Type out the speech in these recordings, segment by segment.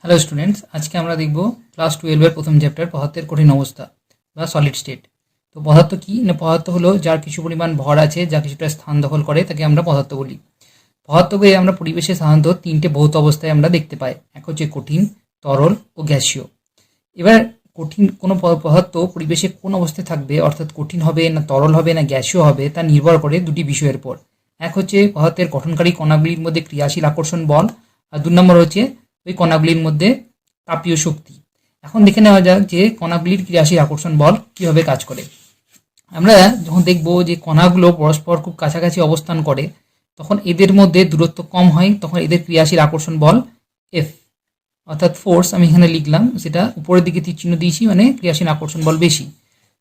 Hello students, আজকে আমরা দেখব ক্লাস 12-এর প্রথম চ্যাপ্টার পদার্থের কঠিন অবস্থা বা সলিড স্টেট। তো পদার্থ কি না, পদার্থ হলো যার কিছু পরিমাণ ভর আছে, যা কিছুটা স্থান দখল করে, তাকে আমরা পদার্থ বলি। পদার্থকে আমরা পরিবেশে সাধারণত তিনটে ভৌত অবস্থায় আমরা দেখতে পাই। এক হচ্ছে কঠিন, তরল ও গ্যাসীয়। এবার কঠিন কোনো পদার্থ পরিবেশে কোন অবস্থায় থাকবে, অর্থাৎ কঠিন হবে না তরল হবে না গ্যাসীয় হবে, তা নির্ভর করে দুটি বিষয়ের উপর। এক হচ্ছে পদার্থের গঠনকারী কণাগুলির মধ্যে ক্রিয়াশীল আকর্ষণ বল, আর 2 নম্বর হচ্ছে ওই কণাগুলির মধ্যে তাপীয় শক্তি। এখন দেখে নেওয়া যাক যে কণাগুলির ক্রিয়াশীল আকর্ষণ বল কিভাবে কাজ করে। আমরা যখন দেখব যে কণাগুলো পরস্পর খুব কাছাকাছি অবস্থান করে, তখন এদের মধ্যে দূরত্ব কম হয়, তখন এদের ক্রিয়াশীল আকর্ষণ বল এফ অর্থাৎ ফোর্স আমি এখানে লিখলাম, সেটা উপরের দিকে তীর চিহ্ন দিয়েছি, মানে ক্রিয়াশীল আকর্ষণ বল বেশি।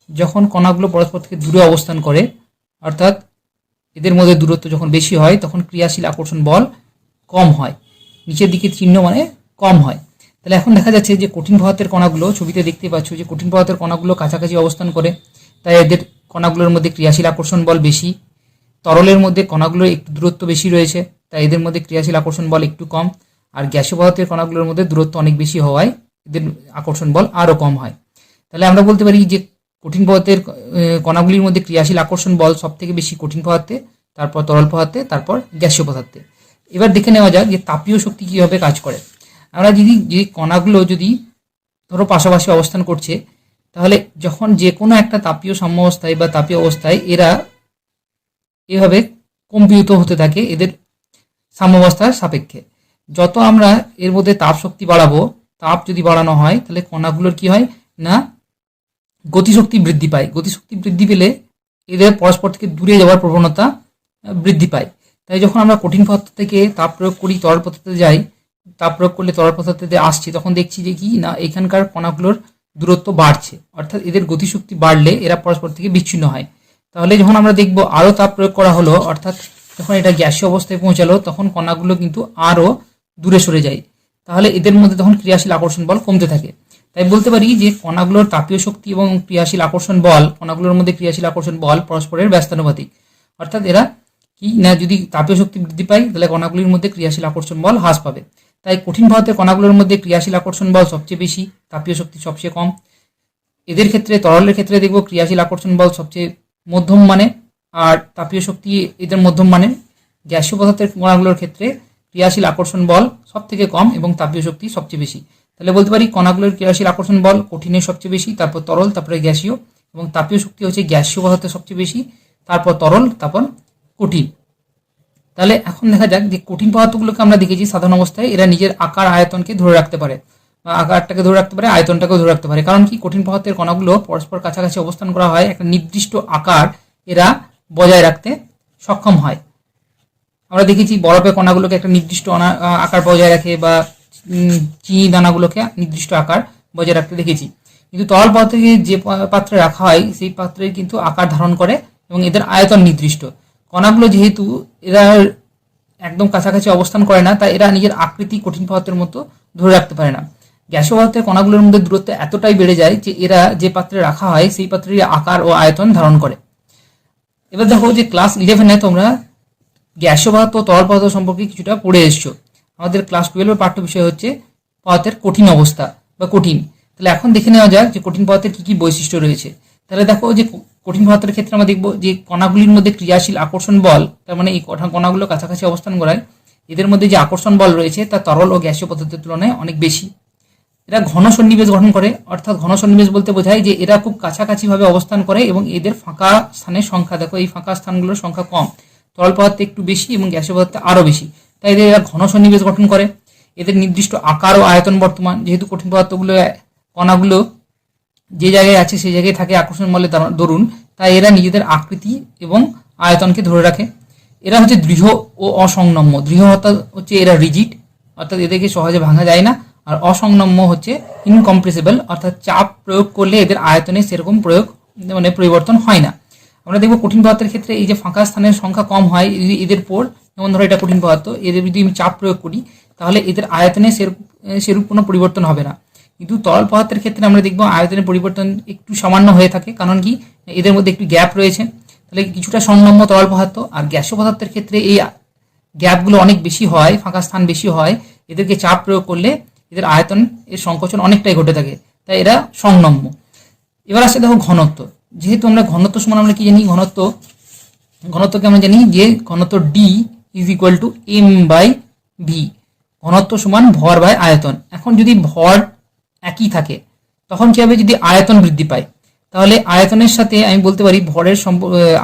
যখন কণাগুলো পরস্পর থেকে দূরে অবস্থান করে, অর্থাৎ এদের মধ্যে দূরত্ব যখন বেশি হয়, তখন ক্রিয়াশীল আকর্ষণ বল কম হয়, নিচের দিকে চিহ্ন মানে কম হয়। তাহলে এখন দেখা যাচ্ছে যে কঠিন পদার্থের কণাগুলো, ছবিতে দেখতে পাচ্ছ যে কঠিন পদার্থের কণাগুলো কাছাকাছি অবস্থান করে, তাই এদের কণাগুলোর মধ্যে ক্রিয়াশীল আকর্ষণ বল বেশি। তরলের মধ্যে কণাগুলোর একটু দূরত্ব বেশি রয়েছে, তাই এদের মধ্যে ক্রিয়াশীল আকর্ষণ বল একটু কম। আর গ্যাসীয় পদার্থের কণাগুলোর মধ্যে দূরত্ব অনেক বেশি হওয়ায় এদের আকর্ষণ বল আরও কম হয়। তাহলে আমরা বলতে পারি যে কঠিন পদার্থের কণাগুলির মধ্যে ক্রিয়াশীল আকর্ষণ বল সব থেকে বেশি কঠিন পদার্থে, তারপর তরল পদার্থে, তারপর গ্যাসীয় পদার্থে। এবার দেখে নেওয়া যাক যে তাপীয় শক্তি কীভাবে কাজ করে। আমরা যদি যে কণাগুলো যদি ধরো পাশাপাশি অবস্থান করছে, তাহলে যখন যে কোনো একটা তাপীয় সাম্যাবস্থায় বা তাপীয় অবস্থায় এরা এভাবে কম্পিত হতে থাকে এদের সাম্যাবস্থার সাপেক্ষে। যত আমরা এর মধ্যে তাপ শক্তি বাড়াবো, তাপ যদি বাড়ানো হয়, তাহলে কণাগুলোর কি হয় না গতিশক্তি বৃদ্ধি পায়। গতিশক্তি বৃদ্ধি পেলে এদের পরস্পর থেকে দূরে যাওয়ার প্রবণতা বৃদ্ধি পায়। তাই যখন আমরা কঠিন পদার্থ থেকে তাপ প্রয়োগ করি তরল পদার্থে যাই, তাপ প্রয়োগ করলে তরল পদার্থতে আসছি, তখন দেখছি যে কি না এখানকার কণাগুলোর দূরত্ব বাড়ছে, অর্থাৎ এদের গতিশক্তি বাড়লে এরা পরস্পর থেকে বিচ্ছিন্ন হয়। তাহলে যখন আমরা দেখব আরও তাপ প্রয়োগ করা হলো, অর্থাৎ যখন এটা গ্যাসীয় অবস্থায় পৌঁছালো, তখন কণাগুলো কিন্তু আরও দূরে সরে যায়। তাহলে এদের মধ্যে তখন ক্রিয়াশীল আকর্ষণ বল কমতে থাকে। তাই বলতে পারি যে কণাগুলোর তাপীয় শক্তি এবং ক্রিয়াশীল আকর্ষণ বল, কণাগুলোর মধ্যে ক্রিয়াশীল আকর্ষণ বল পরস্পরের ব্যস্তানুপাতিক। অর্থাৎ এরা কি না যদি তাপীয় শক্তি বৃদ্ধি পায়, তাহলে কণাগুলির মধ্যে ক্রিয়াশীল আকর্ষণ বল হ্রাস পাবে। তাই কঠিন পদার্থের কণাগুলোর মধ্যে ক্রিয়াশীল আকর্ষণ বল সবচেয়ে বেশি, তাপীয় শক্তি সবচেয়ে কম। এদের ক্ষেত্রে তরলের ক্ষেত্রে দেখব ক্রিয়াশীল আকর্ষণ বল সবচেয়ে মধ্যম মানে, আর তাপীয় শক্তি এদের মধ্যম মানে। গ্যাসীয় পদার্থের কণাগুলোর ক্ষেত্রে ক্রিয়াশীল আকর্ষণ বল সব থেকে কম এবং তাপীয় শক্তি সবচেয়ে বেশি। তাহলে বলতে পারি কণাগুলোর ক্রিয়াশীল আকর্ষণ বল কঠিনের সবচেয়ে বেশি, তারপর তরল, তারপরে গ্যাসীয়, এবং তাপীয় শক্তি হচ্ছে গ্যাসীয় পদার্থের সবচেয়ে বেশি, তারপর তরল, তারপর কঠিন। তাহলে এখন দেখা যাক যে কঠিন পদার্থগুলোকে আমরা দেখেছি সাধারণ অবস্থায় এরা নিজের আকার আয়তনকে ধরে রাখতে পারে, বা আকারটাকে ধরে রাখতে পারে, আয়তনটাকেও ধরে রাখতে পারে। কারণ কি, কঠিন পদার্থের কণাগুলো পরস্পর কাছাকাছি অবস্থান করা হয়, একটা নির্দিষ্ট আকার এরা বজায় রাখতে সক্ষম হয়। আমরা দেখেছি বরফের কণাগুলোকে একটা নির্দিষ্ট আকার বজায় রাখে, বা চিনি দানাগুলোকে নির্দিষ্ট আকার বজায় রাখতে দেখেছি। কিন্তু তরল পদার্থকে যে পাত্রে রাখা হয়, সেই পাত্রে কিন্তু আকার ধারণ করে এবং এদের আয়তন নির্দিষ্ট। কণাগুলো যেহেতু এরা একদম কাছাকাছি অবস্থান করে না, তাই এরা নিজের আকৃতি কঠিন পদার্থের মতো ধরে রাখতে পারে না। গ্যাসীয় পদার্থের কণাগুলোর মধ্যে দূরত্ব এতটাই বেড়ে যায় যে এরা যে পাত্রে রাখা হয় সেই পাত্রের আকার ও আয়তন ধারণ করে। এবার দেখো যে ক্লাস 11-এ তোমরা গ্যাসীয় পদার্থ ও তরল পদার্থ সম্পর্কে কিছুটা পড়ে এসছো। আমাদের ক্লাস 12-এর পাঠ্য বিষয় হচ্ছে পদার্থের কঠিন অবস্থা বা কঠিন। তাহলে এখন দেখে নেওয়া যাক যে কঠিন পদার্থের কী কী বৈশিষ্ট্য রয়েছে। তাহলে দেখো যে কঠিন পদার্থের ক্ষেত্রে আমরা দেখব যে কণাগুলির মধ্যে ক্রিয়াশীল আকর্ষণ বল, তার মানে এই কণাগুলো কাছাকাছি অবস্থান করায় এদের মধ্যে যে আকর্ষণ বল রয়েছে তা তরল ও গ্যাসীয় পদার্থের তুলনায় অনেক বেশি। এরা ঘন সন্নিবেশ গঠন করে, অর্থাৎ ঘন সন্নিবেশ বলতে বোঝায় যে এরা খুব কাছাকাছিভাবে অবস্থান করে এবং এদের ফাঁকা স্থানের সংখ্যা, দেখো এই ফাঁকা স্থানগুলোর সংখ্যা কম, তরল পদার্থে একটু বেশি এবং গ্যাসীয় পদার্থে আরও বেশি। তাই এদের এরা ঘন সন্নিবেশ গঠন করে। এদের নির্দিষ্ট আকার ও আয়তন বর্তমান, যেহেতু কঠিন পদার্থগুলো কণাগুলো যে জায়গায় আছে সেই জায়গায় থাকে আকর্ষণ বলের দরুন, তাই এরা নিজেদের আকৃতি এবং আয়তনকে ধরে রাখে। এরা হচ্ছে দৃঢ় ও অসংনম্য। দৃঢ় অর্থাৎ হচ্ছে এরা রিজিড, অর্থাৎ এদেরকে সহজে ভাঙা যায় না। আর অসংনম্য হচ্ছে ইনকম্প্রেসিবল, অর্থাৎ চাপ প্রয়োগ করলে এদের আয়তনে সেরকম মানে পরিবর্তন হয় না। আমরা দেখবো কঠিন পদার্থের ক্ষেত্রে এই যে ফাঁকা স্থানের সংখ্যা কম হয়, যদি এদের পর, যেমন ধরো এটা কঠিন পদার্থ, এদের যদি আমি চাপ প্রয়োগ করি তাহলে এদের আয়তনে সেরূপ কোনো পরিবর্তন হবে না। কিন্তু তরল পদার্থের ক্ষেত্রে আমরা দেখবো আয়তনের পরিবর্তন একটু সামান্য হয়ে থাকে, কারণ কি এদের মধ্যে একটু গ্যাপ রয়েছে, তাহলে কিছুটা সংনম্য তরল পদার্থ। আর গ্যাসীয় পদার্থের ক্ষেত্রে এই গ্যাপগুলো অনেক বেশি হয়, ফাঁকা স্থান বেশি হয়, এদেরকে চাপ প্রয়োগ করলে এদের আয়তন এর সংকোচন অনেকটাই ঘটে থাকে, তাই এরা সংনম্য। এবার আসছে দেখো ঘনত্ব। যেহেতু আমরা ঘনত্ব সমান আমরা কি জানি, ঘনত্বকে আমরা জানি যে ঘনত্ব D is equal to M by V. ঘনত্ব সমান ভর বাই আয়তন। এখন যদি ভর একই থাকে তখন কি হবে, যদি আয়তন বৃদ্ধি পায় তাহলে আয়তনের সাথে আমি বলতে পারি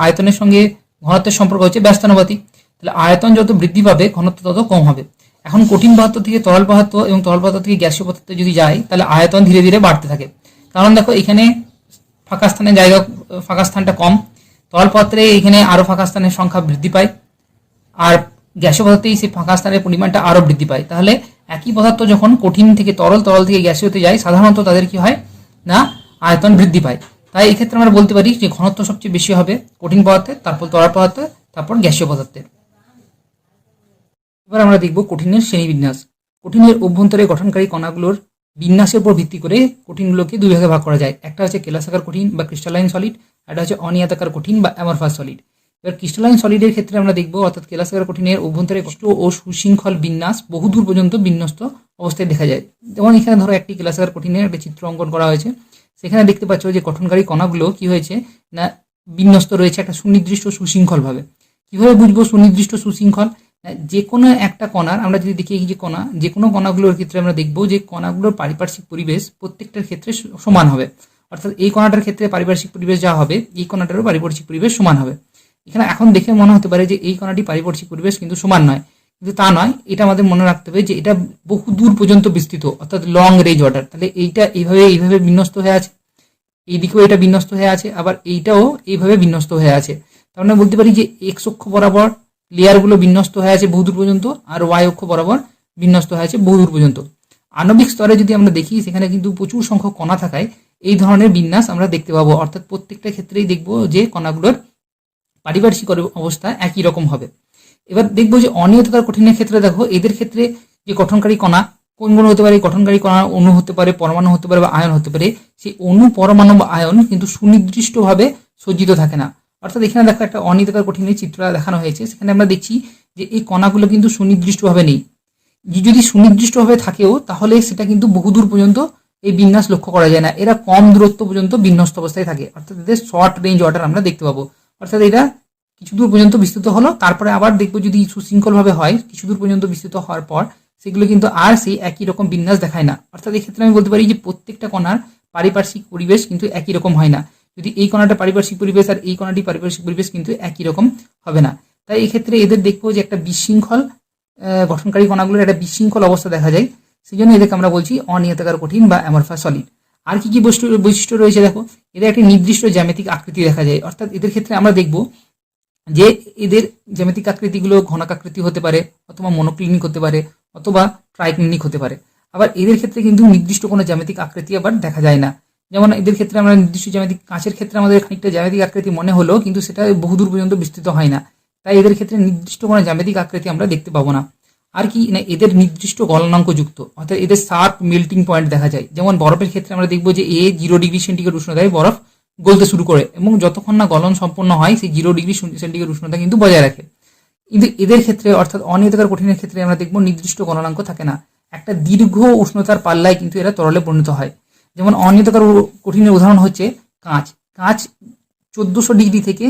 আয়তনের সঙ্গে ঘনত্বের সম্পর্ক হচ্ছে ব্যস্তানুপাতিক। তাহলে আয়তন যত বৃদ্ধি পাবে ঘনত্ব তত কম হবে। এখন কঠিন পদার্থ থেকে তরল পদার্থ এবং তরল পদার্থ থেকে গ্যাসীয় পদার্থে যদি যায় তাহলে আয়তন ধীরে ধীরে বাড়তে থাকে। কারণ দেখো এখানে ফাঁকা স্থানটা কম, তরল পদার্থে এখানে আরো ফাঁকা স্থানের সংখ্যা বৃদ্ধি পায়, আর গ্যাসীয় পদার্থেই সেই ফাঁকা স্থানের পরিমাণটা আরো বৃদ্ধি পায়। তাহলে একই পদার্থ যখন কঠিন থেকে তরল, তরল থেকে গ্যাসীয়তে যায় সাধারণত তাদের কি হয় না, আয়তন বৃদ্ধি পায়। তাই এক্ষেত্রে আমরা বলতে পারি যে ঘনত্ব সবচেয়ে বেশি হবে কঠিন পদার্থের, তারপর তরল পদার্থের, তারপর গ্যাসীয় পদার্থের। এবার আমরা দেখব কঠিনের শ্রেণীবিন্যাস। কঠিনের অভ্যন্তরে গঠনকারী কণাগুলোর বিন্যাসের উপর ভিত্তি করে কঠিনগুলোকে দুই ভাগে ভাগ করা যায়। একটা হচ্ছে কেলাসাকার কঠিন বা ক্রিস্টালাইন সলিড, একটা হচ্ছে অনিয়তাকার কঠিন বা অ্যামরফাস সলিড। এবার ক্রিস্টালাইন সলিডের ক্ষেত্রে আমরা দেখব, অর্থাৎ কেলাসাকার কঠিনের অভ্যন্তরে কষ্ট ও সুশৃঙ্খল বিন্যাস বহুদূর পর্যন্ত বিন্যস্ত অবস্থায় দেখা যায়। যেমন এখানে ধরো একটি কেলাসাকার কঠিনের একটা চিত্র অঙ্কন করা হয়েছে, সেখানে দেখতে পাচ্ছ যে গঠনকারী কণাগুলো কি হয়েছে না, বিন্যস্ত রয়েছে একটা সুনির্দিষ্ট সুশৃঙ্খল ভাবে। কিভাবে বুঝবো সুনির্দিষ্ট সুশৃঙ্খল? যে কোনো একটা কণার আমরা যদি দেখি যে যে কোনো কণাগুলোর ক্ষেত্রে আমরা দেখবো যে কণাগুলোর পারিপার্শ্বিক পরিবেশ প্রত্যেকটার ক্ষেত্রে সমান হবে। অর্থাৎ এই কণাটার ক্ষেত্রে পারিপার্শ্বিক পরিবেশ যা হবে এই কণাটারও পারিপার্শ্বিক পরিবেশ সমান হবে। এখানে এখন দেখে মনে হতে পারে যে এই কণাটি পারিপার্শ্বিক পরিবেশ কিন্তু সমান নয়, কিন্তু তা নয়। এটা আমাদের মনে রাখতে হবে যে এটা বহু দূর পর্যন্ত বিস্তৃত, অর্থাৎ লং রেঞ্জ অর্ডার। তাহলে এইটা এইভাবে বিন্যস্ত হয়ে আছে, এইদিকেও এটা বিন্যস্ত হয়ে আছে, আবার এইটাও এইভাবে বিন্যস্ত হয়ে আছে। তার মানে বলতে পারি যে এক্স অক্ষ বরাবর লেয়ারগুলো বিন্যস্ত হয়ে আছে বহুদূর পর্যন্ত, আর ওয়াই অক্ষ বরাবর বিন্যস্ত হয়ে আছে বহুদূর পর্যন্ত। আণবিক স্তরে যদি আমরা দেখি সেখানে কিন্তু প্রচুর সংখ্যক কণা থাকায় এই ধরনের বিন্যাস আমরা দেখতে পাবো। অর্থাৎ প্রত্যেকটা ক্ষেত্রেই দেখবো যে কণাগুলোর পারিপার্শ্বিক অবস্থা একই রকম হবে। এবার দেখবো যে অনিয়তাকার কঠিনের ক্ষেত্রে দেখো এদের ক্ষেত্রে যে গঠনকারী কণা কোনগুলো হতে পারে, গঠনকারী কণা অণু হতে পারে, পরমাণু হতে পারে বা আয়ন হতে পারে। সেই অণু, পরমাণু বা আয়ন কিন্তু সুনির্দিষ্টভাবে সজ্জিত থাকে না। অর্থাৎ এখানে দেখো একটা অনিয়তাকার কঠিনের চিত্র দেখানো হয়েছে, সেখানে আমরা দেখছি যে এই কণাগুলো কিন্তু সুনির্দিষ্টভাবে নেই। যদি সুনির্দিষ্টভাবে থাকেও তাহলে সেটা কিন্তু বহুদূর পর্যন্ত এই বিন্যাস লক্ষ্য করা যায় না। এরা কম দূরত্ব পর্যন্ত বিন্যস্ত অবস্থায় থাকে, অর্থাৎ এদের শর্ট রেঞ্জ অর্ডার আমরা দেখতে পাবো। অর্থাৎ এটা কিছু দূর পর্যন্ত বিস্তৃত হলো, তারপরে আবার দেখবো যদি সুশৃঙ্খলভাবে হয় কিছু দূর পর্যন্ত বিস্তৃত হওয়ার পর সেগুলো কিন্তু আর সেই একই রকম বিন্যাস দেখায় না। অর্থাৎ এক্ষেত্রে আমি বলতে পারি যে প্রত্যেকটা কণার পারিপার্শ্বিক পরিবেশ কিন্তু একই রকম হয় না। যদি এই কণাটা পারিপার্শ্বিক পরিবেশ আর এই কণাটি পারিপার্শ্বিক পরিবেশ কিন্তু একই রকম হবে না। তাই এক্ষেত্রে এদের দেখবো যে একটা বিশৃঙ্খল গঠনকারী কণাগুলোর একটা বিশৃঙ্খল অবস্থা দেখা যায়। সেই জন্য এদেরকে আমরা বলছি অনিয়তাকার কঠিন বা অ্যামরফাস সলিড। আর কি কি বৈশিষ্ট্য রয়েছে দেখো, এদের একটি নির্দিষ্ট জ্যামিতিক আকৃতি দেখা যায়। অর্থাৎ এদের ক্ষেত্রে আমরা দেখব যে এদের জ্যামিতিক আকৃতিগুলো ঘনকাকৃতি হতে পারে, অথবা মনোক্লিনিক হতে পারে, অথবা ট্রাইক্লিনিক হতে পারে। আবার এদের ক্ষেত্রে কিন্তু নির্দিষ্ট কোনো জ্যামিতিক আকৃতি আবার দেখা যায় না। যেমন এদের ক্ষেত্রে আমরা নির্দিষ্ট জ্যামিতিক, কাঁচের ক্ষেত্রে আমাদের খানিকটা জ্যামিতিক আকৃতি মনে হলো কিন্তু সেটা বহুদূর পর্যন্ত বিস্তৃত হয় না। তাই এদের ক্ষেত্রে নির্দিষ্ট কোনো জ্যামিতিক আকৃতি আমরা দেখতে পাবো না। আর কি না, এদের নির্দিষ্ট গলনাঙ্ক যুক্ত, অর্থাৎ এদের শার্প মেল্টিং পয়েন্ট দেখা যায়। যেমন বরফের ক্ষেত্রে আমরা দেখবো যে 0 ডিগ্রি সেন্টিগ্রেড উষ্ণতায় বরফ গলতে শুরু করে এবং যতক্ষণ না গলন সম্পন্ন হয় সেই 0 ডিগ্রি সেন্টিগ্রেড উষ্ণতা কিন্তু বজায় রাখে। কিন্তু এদের ক্ষেত্রে অর্থাৎ অনিয়তাকার কঠিনের ক্ষেত্রে আমরা দেখবো নির্দিষ্ট গলনাঙ্ক থাকে না। একটা দীর্ঘ উষ্ণতার পাল্লায় কিন্তু এরা তরলে পরিণত হয়। যেমন অনিয়তাকার কঠিনের উদাহরণ হচ্ছে কাঁচ। 1400 ডিগ্রি থেকে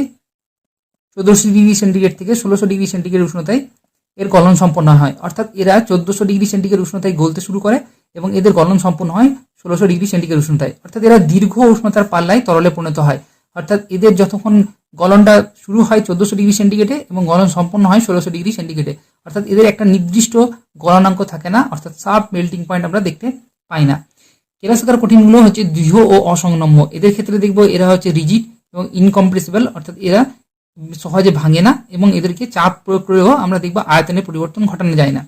1400 ডিগ্রি সেন্টিগ্রেড থেকে 1600 ডিগ্রি সেন্টিগ্রেড উষ্ণতায় এর গলন সম্পন্ন হয়। অর্থাৎ এরা 1400 ডিগ্রি সেন্টিগ্রেড উষ্ণতায় গলতে শুরু করে এবং এদের গলন সম্পন্ন হয় 1600 ডিগ্রি সেন্টিগ্রেড উষ্ণতায়। অর্থাৎ এরা দীর্ঘ উষ্ণতার পাল্লায় তরলে পরিণত হয়। অর্থাৎ এদের যতক্ষণ গলনটা শুরু হয় 1400 ডিগ্রি সেন্টিগ্রেডে এবং গলন সম্পন্ন হয় 1600 ডিগ্রি সেন্টিগ্রেডে। অর্থাৎ এদের একটা নির্দিষ্ট গলনাঙ্ক থাকে না, অর্থাৎ সাব মেল্টিং পয়েন্ট আমরা দেখতে পাই না। কেলাসাকার কঠিনগুলো হচ্ছে দৃঢ় ও অসংনম্য। এদের ক্ষেত্রে দেখবো এরা হচ্ছে রিজিড এবং ইনকম্প্রেসিবল, অর্থাৎ এরা সহজে ভাঙে না এবং এদেরকে চাপ প্রয়োগ করেও আমরা দেখবো আয়তনের পরিবর্তন ঘটানো যায় না।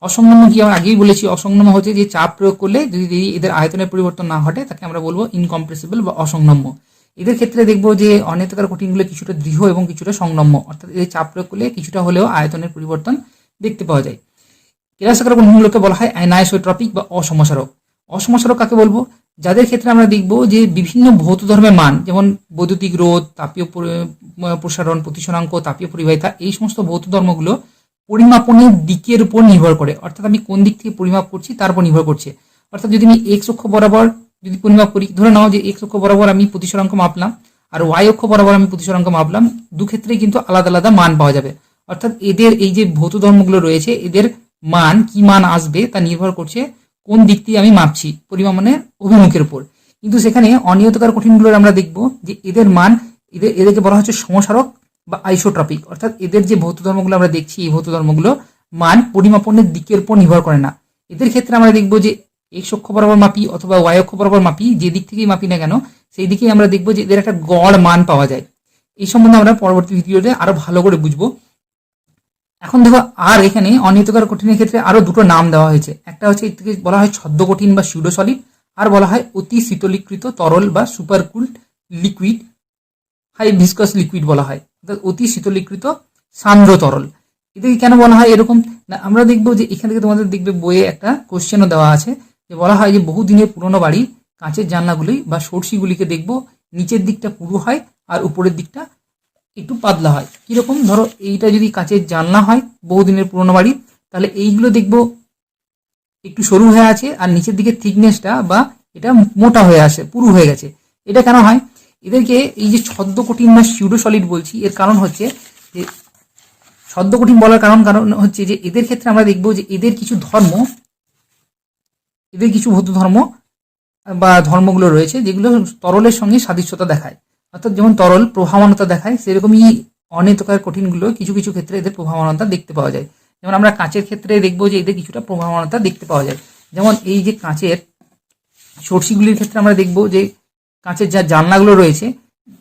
অসংনম্য কি আমি আগেই বলেছি, অসংনম্য হচ্ছে যে চাপ প্রয়োগ করলে যদি এদের আয়তনের পরিবর্তন না ঘটে তাকে আমরা বলবো ইনকম্প্রেসিবল বা অসংনম্য। এদের ক্ষেত্রে দেখবো যে অনিয়তাকার কঠিনগুলো কিছুটা দৃঢ় এবং কিছুটা সংনম্য, অর্থাৎ এদের চাপ প্রয়োগ করলে কিছুটা হলেও আয়তনের পরিবর্তন দেখতে পাওয়া যায়। কেলাসাকার কঠিনগুলোকে বলা হয় অ্যানাইসোট্রপিক বা অসমসারক। অসমসারক কাকে বলবো? যাদের ক্ষেত্রে আমরা দেখবো যে বিভিন্ন ভৌত ধর্মের মান, যেমন বৈদ্যুতিক রোধ, তাপীয় প্রসারণ, প্রতিসরাঙ্ক, তাপীয় পরিবাহিতা, এই সমস্ত ভৌত ধর্মগুলো পরিমাপনের দিকের উপর নির্ভর করে, অর্থাৎ আমি কোন দিক থেকে পরিমাপ করছি তার উপর নির্ভর করছে। অর্থাৎ যদি আমি এক্স অক্ষ বরাবর যদি পরিমাপ করি, ধরে নাও যে এক্স অক্ষ বরাবর আমি প্রতিসরাঙ্ক মাপলাম আর ওয়াই অক্ষ বরাবর আমি প্রতিসরাঙ্ক মাপলাম, দু ক্ষেত্রেই কিন্তু আলাদা আলাদা মান পাওয়া যাবে। অর্থাৎ এদের এই যে ভৌত ধর্মগুলো রয়েছে এদের মান কি মান আসবে তা নির্ভর করছে কোন দিক দিয়ে আমি মাপছি, পরিমাপনের অভিমুখের উপর। কিন্তু সেখানে অনিয়তকার কঠিনগুলোর আমরা দেখব যে এদের মান এদেরকে বলা হচ্ছে সমসারক বা আইসোট্রপিক। অর্থাৎ এদের যে ভৌত ধর্মগুলো আমরা দেখছি এই ভৌত ধর্মগুলো মান পরিমাপনের দিকের উপর নির্ভর করে না। এদের ক্ষেত্রে আমরা দেখব যে এক্স অক্ষ বরাবর মাপি অথবা ওয়াই অক্ষ বরাবর মাপি, যে দিক থেকেই মাপি না কেন সেই দিকেই আমরা দেখব যে এদের একটা গড় মান পাওয়া যায়। এই সম্বন্ধে আমরা পরবর্তী ভিডিওতে আরো ভালো করে বুঝবো। এখন দেখো আর এখানে অনিয়তকার কঠিনের ক্ষেত্রে আরো দুটো নাম দেওয়া হয়েছে। একটা হচ্ছে এর থেকে বলা হয় ছদ্ম কঠিন বা সিউডো সলিড, আর বলা হয় অতি শীতলীকৃত তরল বা super cooled liquid, high viscous liquid বলা হয়, অর্থাৎ অতি শীতলীকৃত সান্দ্র তরল। এদেরকে কেন বলা হয় এরকম না, আমরা দেখবো যে এখান থেকে তোমাদের দেখবে বইয়ে একটা কোশ্চেনও দেওয়া আছে যে বলা হয় যে বহুদিনের পুরনো বাড়ির কাঁচের জানলাগুলি বা সরষিগুলিকে দেখবো নিচের দিকটা পুরু হয় আর উপরের দিকটা একটু পাতলা হয়। কিরকম, ধরো এইটা যদি কাঁচের জানলা হয় বহুদিনের পুরনো বাড়ি, তাহলে এইগুলো দেখবো একটু সরু হয়ে আছে আর নিচের দিকে থিকনেসটা বা এটা মোটা হয়ে আসে, পুরু হয়ে গেছে। এটা কেন হয়? এদেরকে এই যে ছদ্ম কঠিন বা সিউডো সলিড বলছি, এর কারণ হচ্ছে যে ছদ্ম কঠিন বলার কারণ হচ্ছে যে এদের ক্ষেত্রে আমরা দেখবো যে এদের কিছু ভৌত ধর্ম বা ধর্মগুলো রয়েছে যেগুলো তরলের সঙ্গে সাদৃশ্যতা দেখায়। অর্থাৎ যেমন তরল প্রভাবনতা দেখায়, সেরকমই অনিয়তকার কঠিনগুলো কিছু কিছু ক্ষেত্রে এদের প্রভাবনতা দেখতে পাওয়া যায়। যেমন আমরা কাঁচের ক্ষেত্রে দেখবো যে এদের কিছুটা প্রভাবনতা দেখতে পাওয়া যায়। যেমন এই যে কাঁচের সরষিগুলির ক্ষেত্রে আমরা দেখবো যে কাঁচের যা জানলাগুলো রয়েছে,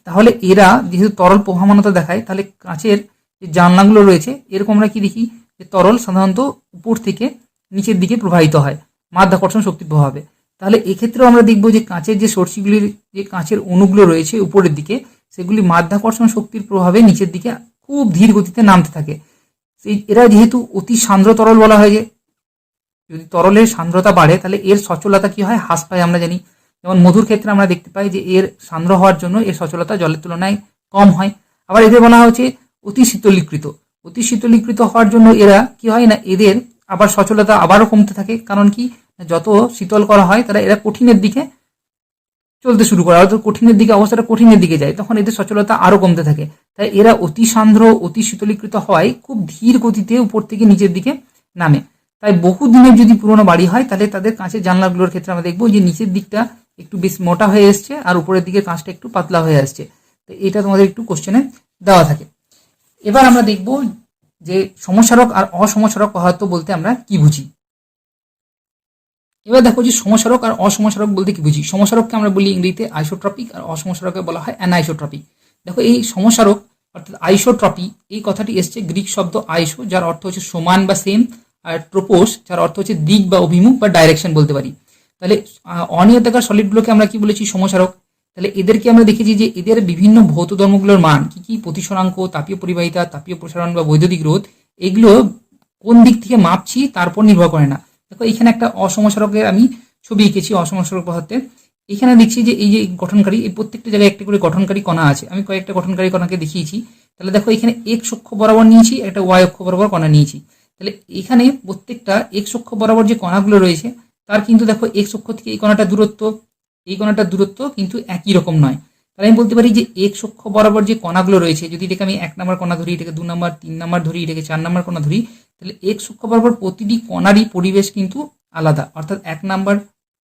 তাহলে এরা যেহেতু তরল প্রভাবনতা দেখায়, তাহলে কাঁচের যে জানলাগুলো রয়েছে এরকম আমরা কি দেখি যে তরল সাধারণত উপর থেকে নিচের দিকে প্রবাহিত হয় মাধ্যাকর্ষণ শক্তির প্রভাবে। তাহলে এক্ষেত্রেও আমরা দেখবো যে কাঁচের যে সরষিগুলির যে কাঁচের অণুগুলো রয়েছে উপরের দিকে, সেগুলি মাধ্যাকর্ষণ শক্তির প্রভাবে নিচের দিকে খুব ধীর গতিতে নামতে থাকে। এরা যেহেতু অতি সান্দ্র তরল বলা হয়, যে যদি তরলের সান্দ্রতা বাড়ে তাহলে এর সচলতা কি হয়, হ্রাস পায় আমরা জানি। যেমন মধুর ক্ষেত্রে আমরা দেখতে পাই যে এর সান্দ্র হওয়ার জন্য এর সচলতা জলের তুলনায় কম হয়। আবার এদের বলা হচ্ছে অতি শীতলীকৃত। অতি শীতলীকৃত হওয়ার জন্য এরা কি হয় না, এদের আবার সচলতা আবারও কমতে থাকে। কারণ কি, যত শীতল করা হয় তারা এরা কঠিনের দিকে চলতে শুরু করে, অর্থাৎ কঠিনের দিকে অবস্থাটা কঠিনের দিকে যায়, তখন এদের সচলতা আরো কমতে থাকে। তাই এরা অতি সান্দ্র অতি শীতলীকৃত হওয়ায় খুব ধীর গতিতে উপর থেকে নিচের দিকে নামে। তাই বহু দিনের যদি পুরোনো বাড়ি হয় তাহলে তাদের কাঁচের জানলাগুলোর ক্ষেত্রে আমরা দেখবো যে নিচের দিকটা একটু বেশ মোটা হয়ে এসছে আর উপরের দিকে কাঁচটা একটু পাতলা হয়ে আসছে। তো এটা তোমাদের একটু কোশ্চেনে দেওয়া থাকে। এবার আমরা দেখব যে সমসারক আর অসমসারক পদার্থ বলতে আমরা কি বুঝি। এবার দেখো যে সমসারক আর অসমসারক বলতে কি বুঝি। সমসারককে আমরা বলি ইংরেজিতে আইসোট্রপিক, আর অসমসারককে বলা হয় অ্যানাইসোট্রপিক। দেখো এই সমসারক অর্থাৎ আইসোট্রপি এই কথাটি এসছে গ্রিক শব্দ আইসো, যার অর্থ হচ্ছে সমান বা সেম, আর ট্রোপোস যার অর্থ হচ্ছে দিক বা অভিমুখ বা ডাইরেকশন বলতে পারি। তাহলে অনিয়তাকার সলিডগুলোকে আমরা কি বলেছি, সমসারক। তাহলে এদেরকে আমরা দেখেছি যে এদের বিভিন্ন ভৌত ধর্মগুলোর মান কি কি, প্রতিসরাঙ্ক, তাপীয় পরিবাহিতা, তাপীয় প্রসারণ বা বৈদ্যুতিক রোধ, এগুলো কোন দিক থেকে মাপছি তার উপর নির্ভর করে না। দেখো এখানে একটা অসমসারকের আমি ছবি এঁকেছি, অসমসারক পদার্থের। এখানে দেখছি যে এই যে গঠনকারী, এই প্রত্যেকটা জায়গায় একটা করে গঠনকারী কণা আছে। আমি কয়েকটা গঠনকারী কণাকে দেখিয়েছি। তাহলে দেখো এখানে এক্স অক্ষ বরাবর নিয়েছি, একটা ওয়াই অক্ষ বরাবর কণা নিয়েছি। তাহলে এখানে প্রত্যেকটা এক্স অক্ষ বরাবর যে কণাগুলো রয়েছে তার কিন্তু দেখো এক্স অক্ষ থেকে এই কণাটার দূরত্ব, এই কণাটার দূরত্ব কিন্তু একই রকম নয়। তাহলে আমি বলতে পারি যে এক্স অক্ষ বরাবর যে কণাগুলো রয়েছে, যদি এটাকে আমি 1 নম্বর কণা ধরি, এটাকে 2 নম্বর 3 নম্বর ধরি, এটাকে 4 নম্বর কণা ধরি, তাহলে এক্স অক্ষ বরাবর প্রতিটি কণারই পরিবেশ কিন্তু আলাদা। অর্থাৎ 1 নম্বর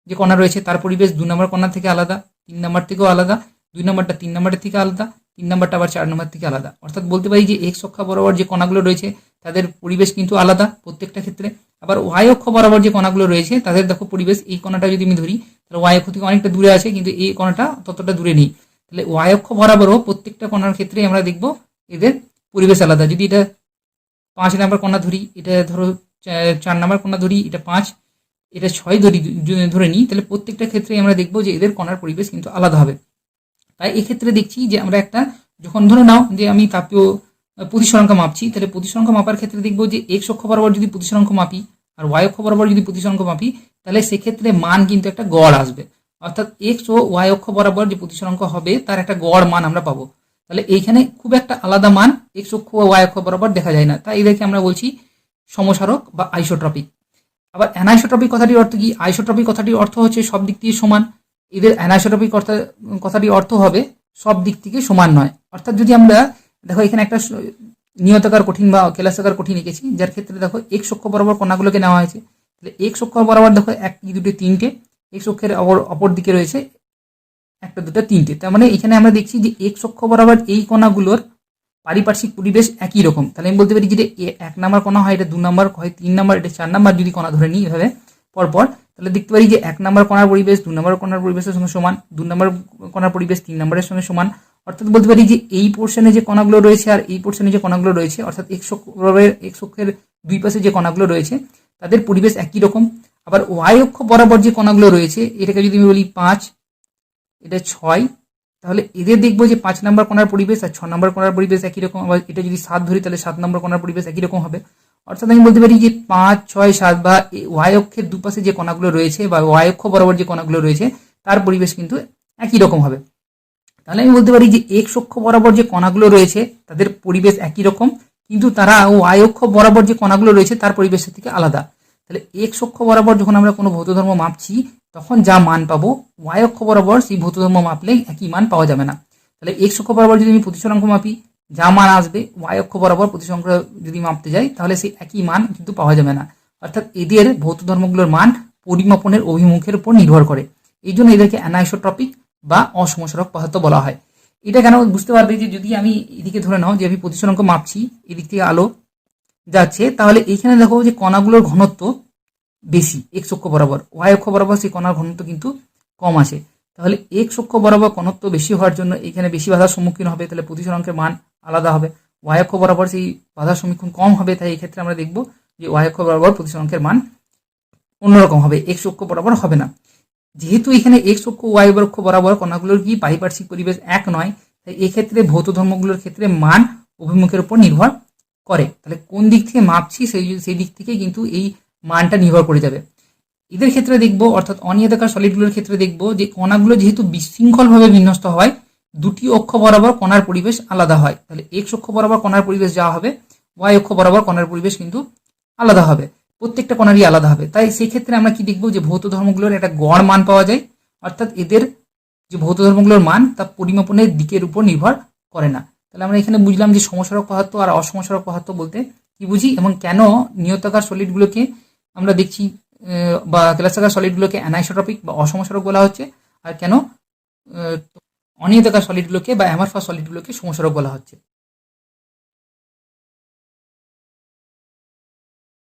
যে কণা রয়েছে তার পরিবেশ 2 নম্বর কণা থেকে আলাদা, 3 নম্বর থেকেও আলাদা, 2 নম্বরটা 3 নম্বরের থেকে আলাদা, 3 নম্বরটা আবার 4 নম্বর থেকে আলাদা। অর্থাৎ বলতে পারি যে এক্স অক্ষ বরাবর যে কণাগুলো রয়েছে তাদের পরিবেশ কিন্তু আলাদা প্রত্যেকটা ক্ষেত্রে। আবার ওয়াই অক্ষ বরাবর যে কণাগুলো রয়েছে তাদের দেখো পরিবেশ, এই কণাটা যদি আমি ধরি তাহলে ওয়াই অক্ষ থেকে অনেকটা দূরে আছে, কিন্তু এই কণাটা ততটা দূরে নেই। তাহলে ওয়াই অক্ষ বরাবরও প্রত্যেকটা কণার ক্ষেত্রে আমরা দেখব এদের পরিবেশ আলাদা। যদি এটা 5 নম্বর কণা ধরি, এটা ধরো 4 নম্বর কণা ধরি, এটা 5, এটা 6 ধরে নিই, তাহলে প্রত্যেকটা ক্ষেত্রে আমরা দেখবো যে এদের কণার পরিবেশ কিন্তু আলাদা হবে। তাই এক্ষেত্রে দেখছি যে আমরা একটা, যখন ধরে নাও যে আমি তাপীয় প্রতিসরাঙ্ক মাপছি, তাহলে প্রতিসরাঙ্ক মাপার ক্ষেত্রে দেখবো যে এক্স অক্ষ বরাবর যদি প্রতিসরাঙ্ক মাপি আর ওয়াই অক্ষ বরাবর যদি প্রতিসরাঙ্ক মাপি, তাহলে সেক্ষেত্রে মান কিন্তু একটা গড় আসবে। অর্থাৎ এক্স ও ওয়াই অক্ষ বরাবর যে প্রতিসরাঙ্ক হবে তার একটা গড় মান আমরা পাবো। তাহলে এইখানে খুব একটা আলাদা মান এক্স অক্ষ ও ওয়াই অক্ষ বরাবর দেখা যায় না, তাই এদেরকে আমরা বলছি সমসারক বা আইসোট্রপিক। আবার অ্যানাইসোট্রপিক কথাটির অর্থ কি? আইসোট্রপিক কথাটির অর্থ হচ্ছে সব দিক থেকে সমান। এদের অ্যানাইসোট্রপিক কথাটির অর্থ হবে সব দিক থেকে সমান নয়। অর্থাৎ যদি আমরা দেখো এখানে একটা নিয়তাকার কঠিন বা কেলাসাকার কঠিন এঁকেছি, যার ক্ষেত্রে দেখো এক্স অক্ষ বরাবর কণাগুলোকে নেওয়া হয়েছে। তাহলে এক্স অক্ষ বরাবর দেখো একটি দুটো তিনটে, এক্স অক্ষের অপর দিকে রয়েছে একটা দুটো তিনটে। তার মানে এখানে আমরা দেখছি যে এক্স অক্ষ বরাবর এই কণাগুলোর পারিপার্শ্বিক পরিবেশ একই রকম। তাহলে আমি বলতে পারি যে এক নাম্বার কণা হয়, এটা 2 নাম্বার হয়, 3 নাম্বার, এটা 4 নাম্বার যদি কণা ধরে নিই এভাবে পরপর, তাহলে দেখতে পারি যে 1 নাম্বার কণার পরিবেশ 2 নাম্বার কণার পরিবেশের সঙ্গে সমান, 2 নাম্বার কণার পরিবেশ 3 নাম্বারের সঙ্গে সমান। অর্থাৎ বলতে পারি যে এই পোর্শনে যে কণাগুলো রয়েছে আর এই পোর্শনে যে কণাগুলো রয়েছে, অর্থাৎ এক্স অক্ষের দুই পাশে যে কণাগুলো রয়েছে তাদের পরিবেশ একই রকম। আবার ওয়াই অক্ষ বরাবর যে কণাগুলো রয়েছে, এটাকে যদি আমি বলি 5, এটা 6, তাহলে এদের দেখবো যে 5 নাম্বার কণার পরিবেশ আর 6 নাম্বার কণার পরিবেশ একই রকম। আবার এটা যদি 7 ধরি তাহলে 7 নাম্বার কণার পরিবেশ একই রকম হবে। অর্থাৎ আমি বলতে পারি যে 5, 6, 7 বা ওয়াই অক্ষের দুপাশে যে কণাগুলো রয়েছে বা ওয়াই অক্ষ বরাবর যে কণাগুলো রয়েছে তার পরিবেশ কিন্তু একই রকম হবে। তাহলে আমি বলতে পারি যে এক্স অক্ষ বরাবর যে কণাগুলো রয়েছে তাদের পরিবেশ একই রকম, কিন্তু তারা ওয়াই অক্ষ বরাবর যে কণাগুলো রয়েছে তার পরিবেশের থেকে আলাদা। তাহলে এক্স অক্ষ বরাবর যখন আমরা কোনো ভৌত ধর্ম মাপছি তখন যা মান পাবো, ওয়াই অক্ষ বরাবর সেই ভৌত ধর্ম মাপলে একই মান পাওয়া যাবে না। তাহলে এক্স অক্ষ বরাবর যদি আমি প্রতিসরাঙ্ক মাপি, যা মান আসবে ওয়াই অক্ষ বরাবর প্রতিসরাঙ্ক যদি মাপতে যাই তাহলে সেই একই মান কিন্তু পাওয়া যাবে না। অর্থাৎ এদের ভৌত ধর্মগুলোর মান পরিমাপনের অভিমুখের উপর নির্ভর করে। এই জন্য এদেরকে অ্যানাইসোট্রপিক বা অসমসারক পদার্থ বলা হয়। এটা কেন বুঝতে পারবে যে যদি আমি এদিকে ধরে নাও যে আমি প্রতিসরাঙ্ক মাপছি, এদিক থেকে আলো যাচ্ছে, তাহলে এইখানে দেখো যে কণাগুলোর ঘনত্ব বেশি এক্স অক্ষ বরাবর, ওয়াই অক্ষ বরাবর সেই কণার ঘনত্ব কিন্তু কম আছে। তাহলে এক্স অক্ষ বরাবর ঘনত্ব বেশি হওয়ার জন্য এখানে বেশি বাধার সম্মুখীন হবে, তাহলে প্রতিসরাঙ্কের মান আলাদা হবে। ওয়াই অক্ষ বরাবর সেই বাধার সম্মুখীন কম হবে, তাই এই ক্ষেত্রে আমরা দেখব যে ওয়াই অক্ষ বরাবর প্রতিসরাঙ্কের মান অন্যরকম হবে, এক্স অক্ষ বরাবর হবে না। যেহেতু এখানে এক্স অক্ষ ওয়াই অক্ষ বরাবর কণাগুলোর কি পারিপার্শ্বিক পরিবেশ এক নয়, তাই এক্ষেত্রে ভৌত ধর্মগুলোর ক্ষেত্রে মান অভিমুখের উপর নির্ভর করে। তাহলে কোন দিক থেকে মাপছি সেই দিক থেকে কিন্তু এই মানটা নির্ভর করে যাবে। এদের ক্ষেত্রে দেখবো, অর্থাৎ অনিয়তাকার সলিডগুলোর ক্ষেত্রে দেখবো যে কণাগুলো যেহেতু বিশৃঙ্খলভাবে বিন্যস্ত হয়, দুটি অক্ষ বরাবর কণার পরিবেশ আলাদা হয়। তাহলে এক্স অক্ষ বরাবর কণার পরিবেশ যা হবে, ওয়াই অক্ষ বরাবর কণার পরিবেশ কিন্তু আলাদা হবে, প্রত্যেকটা কণারই আলাদা হবে। তাই সেই ক্ষেত্রে আমরা কি দেখবো যে ভৌত ধর্মগুলোর একটা গড় মান পাওয়া যায়। অর্থাৎ এদের যে ভৌত ধর্মগুলোর মান তা পরিমাপনের দিকের উপর নির্ভর করে না। তাহলে আমরা এখানে বুঝলাম যে সমসারক পদার্থ আর অসমসারক পদার্থ বলতে কি বুঝি এবং কেন নিয়তাকার সলিডগুলোকে আমরা দেখছি বা কেলাসাকার সলিডগুলোকে অ্যানাইসোট্রপিক বা অসমসারক বলা হচ্ছে, আর কেন অনিয়তাকার সলিডগুলোকে বা অ্যামারফাস সলিডগুলোকে সমসারক বলা হচ্ছে।